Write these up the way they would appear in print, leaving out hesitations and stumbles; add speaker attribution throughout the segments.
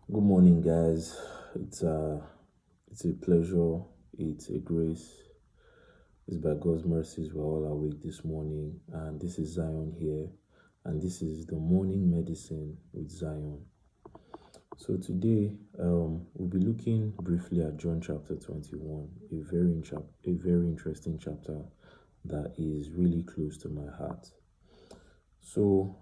Speaker 1: Good morning, guys. It's a it's a pleasure. It's a grace. It's by God's mercies we're all awake this morning, and this is Zion here, and this is the morning medicine with Zion. So today, we'll be looking briefly at John chapter 21, a very interesting chapter that is really close to my heart. So,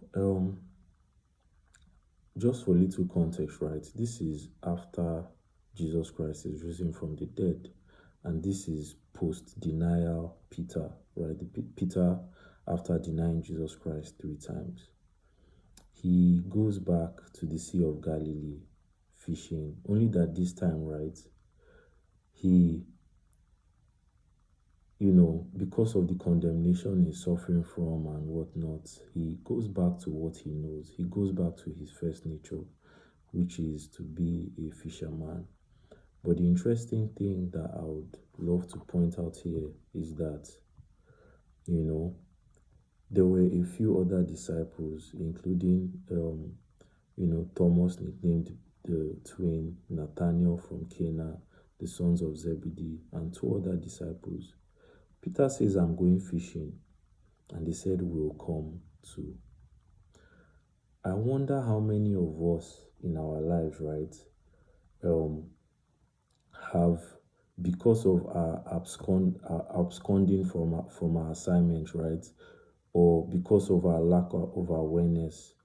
Speaker 1: just for little context, right? This is after Jesus Christ is risen from the dead, and this is post denial Peter, right? Peter, after denying Jesus Christ 3 times, he goes back to the Sea of Galilee fishing. Only that this time, right? He, because of the condemnation he's suffering from and whatnot, he goes back to what he knows. He goes back to his first nature, which is to be a fisherman. But the interesting thing that I would love to point out here is that, you know, there were a few other disciples, including, Thomas, nicknamed the twin, Nathanael from Cana, the sons of Zebedee, and two other disciples. Peter says, I'm going fishing. And they said, we'll come too. I wonder how many of us in our lives, right, um, have, because of our absconding from our assignment, right, or because of our lack of awareness,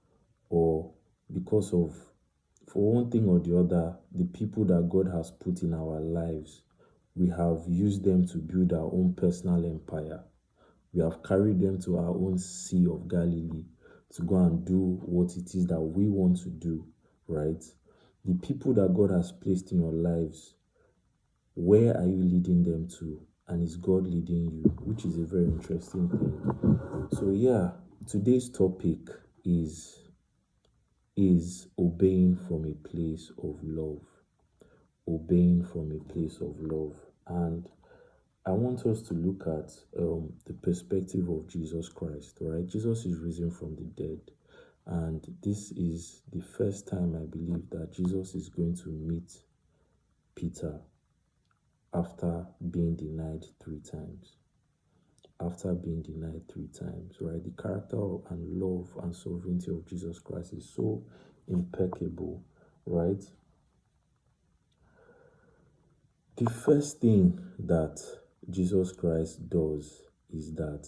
Speaker 1: or because of, for one thing or the other, the people that God has put in our lives, we have used them to build our own personal empire. We have carried them to our own Sea of Galilee to go and do what it is that we want to do, right? The people that God has placed in your lives, where are you leading them to? And is God leading you? Which is a very interesting thing. So yeah, today's topic is obeying from a place of love. Obeying from a place of love. And I want us to look at the perspective of Jesus Christ, right? Jesus is risen from the dead. And this is the first time I believe that Jesus is going to meet Peter after being denied 3 times. After being denied 3 times, right? The character and love and sovereignty of Jesus Christ is so impeccable, right? The first thing that Jesus Christ does is that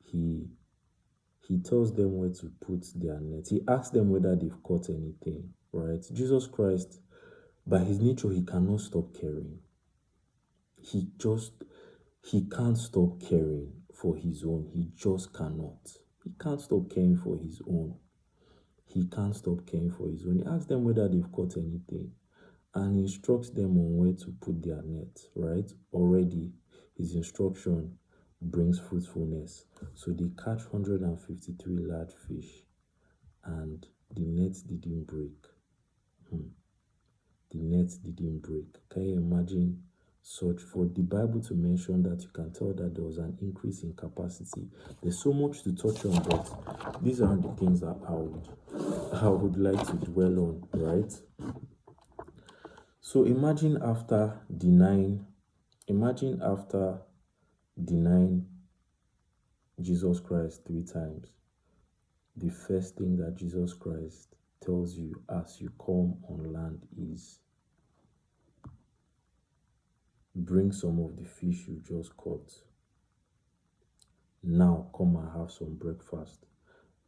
Speaker 1: he he tells them where to put their net. He asks them whether they've caught anything, right? Jesus Christ, by his nature, he cannot stop caring. He just he can't stop caring for his own. He just cannot. He can't stop caring for his own. He can't stop caring for his own. He asks them whether they've caught anything, and he instructs them on where to put their net, right? Already, his instruction brings fruitfulness. So they catch 153 large fish, and the net didn't break. The net didn't break. Can you imagine such? For the Bible to mention that, you can tell that there was an increase in capacity. There's so much to touch on, but these are the things that I would like to dwell on, right? So imagine after denying Jesus Christ 3 times, the first thing that Jesus Christ tells you as you come on land is, bring some of the fish you just caught. Now come and have some breakfast.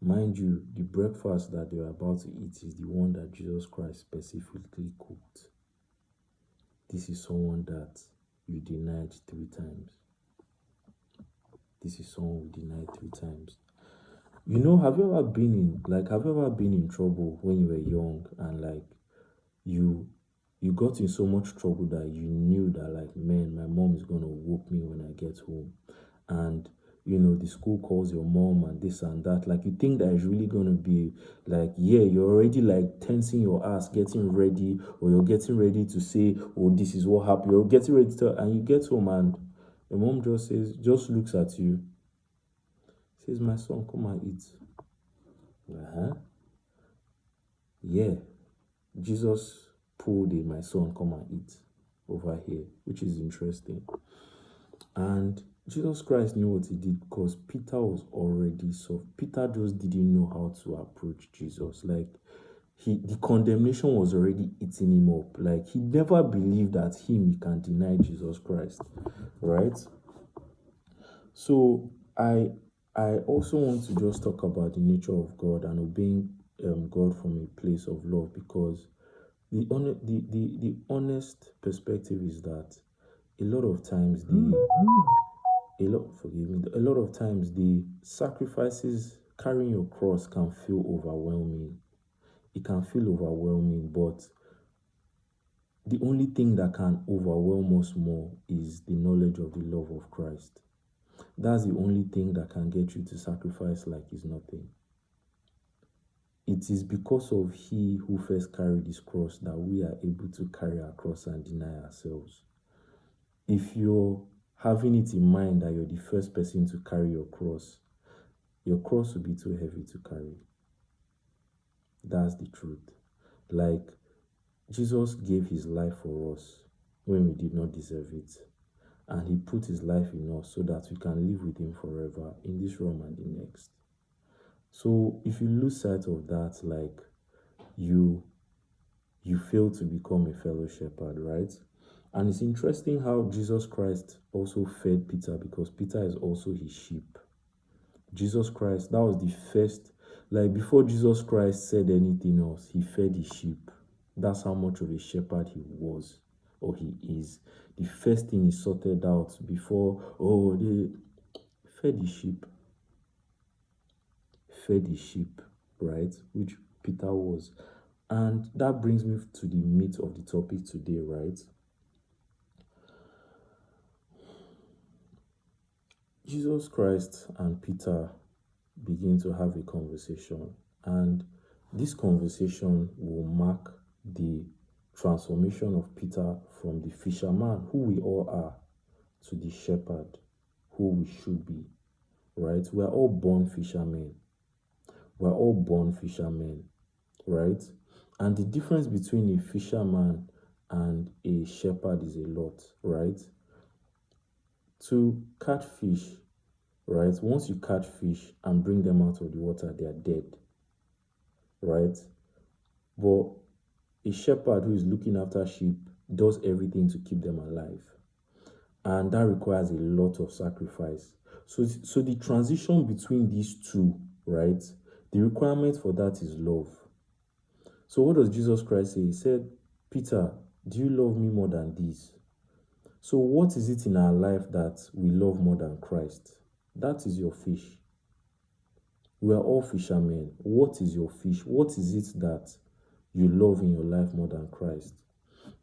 Speaker 1: Mind you, the breakfast that they are about to eat is the one that Jesus Christ specifically cooked. This is someone that you denied 3 times. This is someone who denied 3 times. Have you ever been in trouble when you were young, and like you got in so much trouble that you knew that, like, man, my mom is gonna whoop me when I get home, and the school calls your mom and this and that. Like, you think that it's really gonna be like, yeah, you're already like tensing your ass, getting ready, or you're getting ready to say, oh, this is what happened. You're getting ready to tell, and you get home and your mom just looks at you, says, my son, come and eat. Uh-huh. Yeah. Jesus pulled a "my son, come and eat" over here, which is interesting. And Jesus Christ knew what he did because Peter was already soft. Peter just didn't know how to approach Jesus. Like, the condemnation was already eating him up. Like, he never believed that he can deny Jesus Christ, right? So I also want to just talk about the nature of God and obeying God from a place of love, because the honest perspective is that a lot of times a lot of times the sacrifices, carrying your cross, can feel overwhelming. It can feel overwhelming, but the only thing that can overwhelm us more is the knowledge of the love of Christ. That's the only thing that can get you to sacrifice like it's nothing. It is because of he who first carried his cross that we are able to carry our cross and deny ourselves. If you're having it in mind that you're the first person to carry your cross will be too heavy to carry. That's the truth. Like, Jesus gave his life for us when we did not deserve it. And he put his life in us so that we can live with him forever in this realm and the next. So if you lose sight of that, like, you fail to become a fellow shepherd, right? And it's interesting how Jesus Christ also fed Peter, because Peter is also his sheep. Jesus Christ, that was the first, like, before Jesus Christ said anything else, he fed his sheep. That's how much of a shepherd he was, or he is. The first thing he sorted out before, they fed his sheep. Fed his sheep, right? Which Peter was. And that brings me to the meat of the topic today, right? Jesus Christ and Peter begin to have a conversation, and this conversation will mark the transformation of Peter from the fisherman, who we all are, to the shepherd, who we should be, right? We're all born fishermen. We're all born fishermen, right? And the difference between a fisherman and a shepherd is a lot, right? To catch fish, right? Once you catch fish and bring them out of the water, they are dead, right? But a shepherd who is looking after sheep does everything to keep them alive. And that requires a lot of sacrifice. So the transition between these two, right? The requirement for that is love. So what does Jesus Christ say? He said, Peter, do you love me more than this? So what is it in our life that we love more than Christ? That is your fish. We are all fishermen. What is your fish? What is it that you love in your life more than Christ?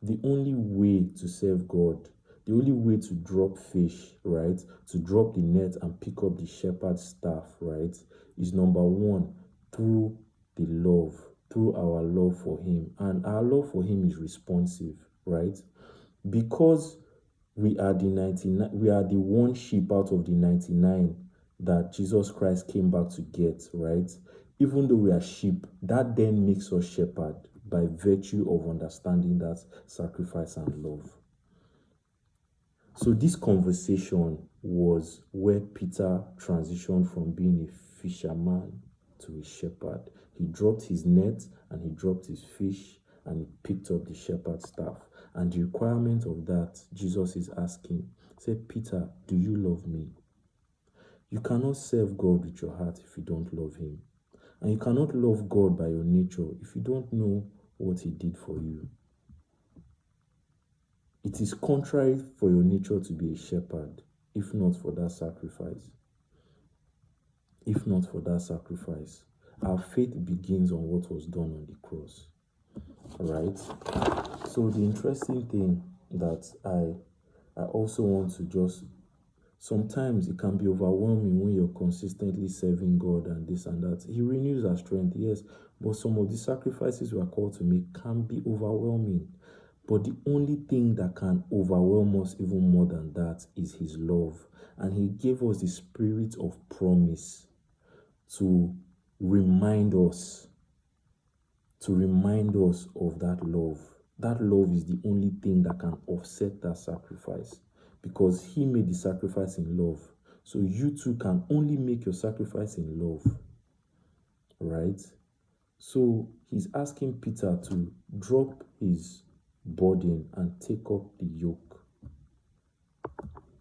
Speaker 1: The only way to serve God, the only way to drop fish, right, to drop the net and pick up the shepherd's staff, right, is number one, through the love, through our love for him. And our love for him is responsive, right? Because we are the one sheep out of the 99 that Jesus Christ came back to get, right? Even though we are sheep, that then makes us shepherd by virtue of understanding that sacrifice and love. So this conversation was where Peter transitioned from being a fisherman to a shepherd. He dropped his net and he dropped his fish and he picked up the shepherd's staff. And the requirement of that, Jesus is asking, say, Peter, do you love me? You cannot serve God with your heart if you don't love him. And you cannot love God by your nature if you don't know what he did for you. It is contrary for your nature to be a shepherd, if not for that sacrifice. If not for that sacrifice. Our faith begins on what was done on the cross. Right? So the interesting thing that I also want to just, sometimes it can be overwhelming when you're consistently serving God and this and that. He renews our strength, yes, but some of the sacrifices we are called to make can be overwhelming. But the only thing that can overwhelm us even more than that is his love. And he gave us the spirit of promise to remind us to remind us of that love. That love is the only thing that can offset that sacrifice, because he made the sacrifice in love. So you too can only make your sacrifice in love, right? So he's asking Peter to drop his burden and take up the yoke,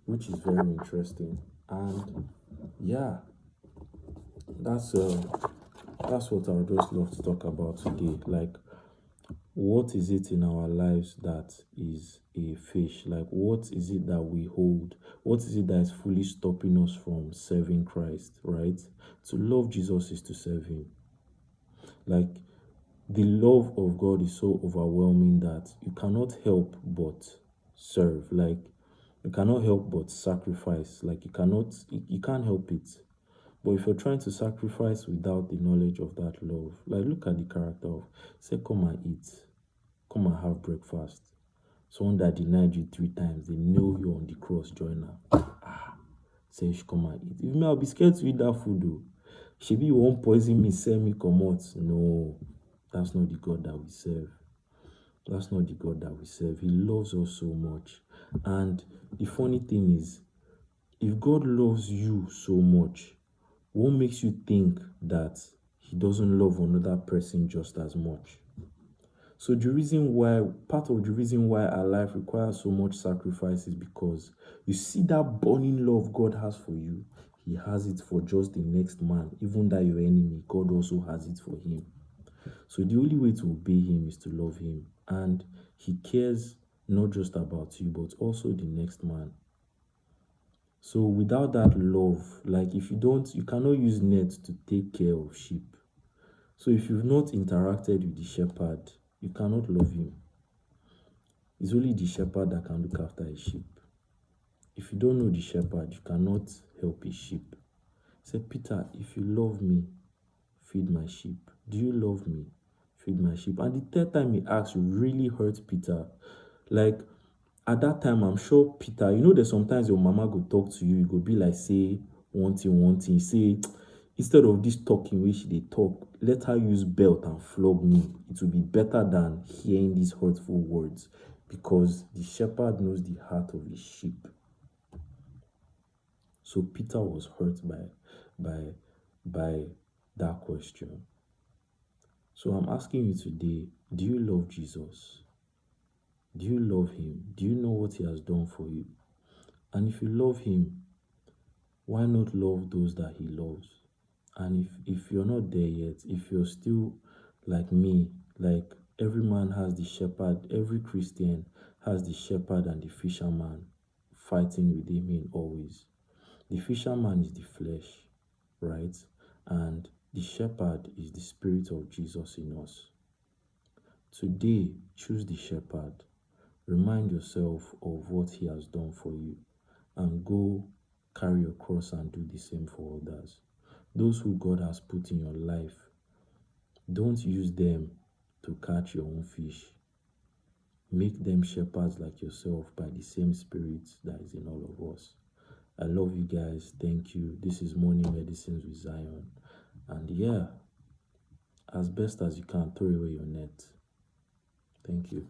Speaker 1: which is very interesting. And yeah, that's what I would just love to talk about today. Like, what is it in our lives that is a fish? Like, what is it that we hold? What is it that is fully stopping us from serving Christ, right? To love Jesus is to serve him. Like, the love of God is so overwhelming that you cannot help but serve. Like, you cannot help but sacrifice. Like, you can't help it. But if you're trying to sacrifice without the knowledge of that love, like, look at the character of, say, come and eat, come and have breakfast. Someone that denied you 3 times, they nail you on the cross, join her. Say you should come and eat. If me, I'll be scared to eat that food though. Shebi you won't poison me, sell me, come out. No, that's not the God that we serve. That's not the God that we serve. He loves us so much. And the funny thing is, if God loves you so much, what makes you think that he doesn't love another person just as much? So part of the reason why our life requires so much sacrifice is because you see that burning love God has for you. He has it for just the next man. Even that your enemy, God also has it for him. So the only way to obey him is to love him. And he cares not just about you, but also the next man. So without that love, like, you cannot use net to take care of sheep. So if you've not interacted with the shepherd, you cannot love him. It's only the shepherd that can look after his sheep. If you don't know the shepherd, you cannot help his sheep. Say, Peter, if you love me, feed my sheep. Do you love me? Feed my sheep. And the third time he asked, you really hurt Peter. Like, at that time, I'm sure Peter, that sometimes your mama go talk to you, you go be like, say one thing, say, instead of this talking which they talk, let her use belt and flog me. It will be better than hearing these hurtful words, because the shepherd knows the heart of his sheep. So Peter was hurt by that question. So I'm asking you today, do you love Jesus? Do you love him? Do you know what he has done for you? And if you love him, why not love those that he loves? And if you're not there yet, if you're still like me, like, every man has the shepherd, every Christian has the shepherd and the fisherman fighting within him always. The fisherman is the flesh, right? And the shepherd is the spirit of Jesus in us. Today, choose the shepherd. Remind yourself of what he has done for you, and go carry your cross and do the same for others. Those who God has put in your life, don't use them to catch your own fish. Make them shepherds like yourself by the same spirit that is in all of us. I love you guys. Thank you. This is Morning Medicines with Zion. And yeah, as best as you can, throw away your net. Thank you.